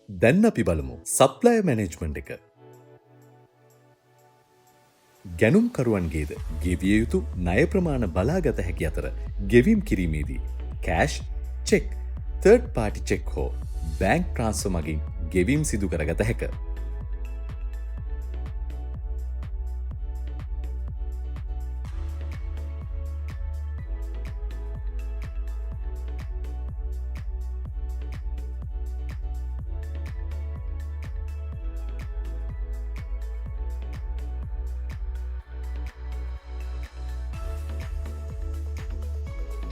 දැන් අපි බලමු සප්ලයර් මැනේජ්මන්ට් එක. ගැනුම්කරුවන්ගේද ගෙවිය යුතු ණය ප්‍රමාණ බලාගත හැකි අතර ගෙවීම් කිරීමේදී cash, check, third party check හෝ බැංක් ට්‍රාන්ස්ෆර් මගින් ගෙවීම් සිදු කරගත හැක.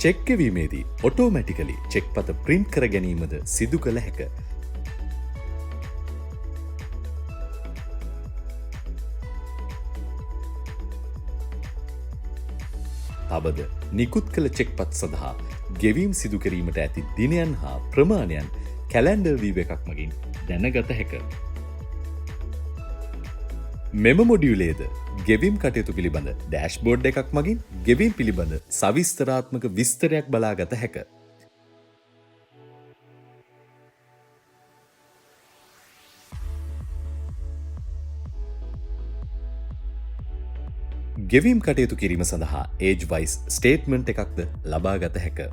චෙක් ගෙවීමේදී ඔටෝමැටිකලි චෙක් පත ප්‍රින්ට් කර ගැනීමද සිදු කළ හැක. තවද නිකුත් කළ චෙක්පත් සඳහා ගෙවීම් සිදු කිරීමට ඇති දිනයන් හා ප්‍රමාණයන් කැලැන්ඩර් වීව් එකක් මගින් දැනගත හැක. මෙම මොඩියුලේද ගෙවීම් කටයුතු පිළිබඳ ඩෑෂ්බෝඩ් එකක් මගින් ගෙවීම් පිළිබඳ සවිස්තරාත්මක විස්තරයක් බලාගත හැක. ගෙවීම් කටයුතු කිරීම සඳහා ඒජ් වයිස් ස්ටේට්මන්ට් එකක්ද ලබාගත හැක.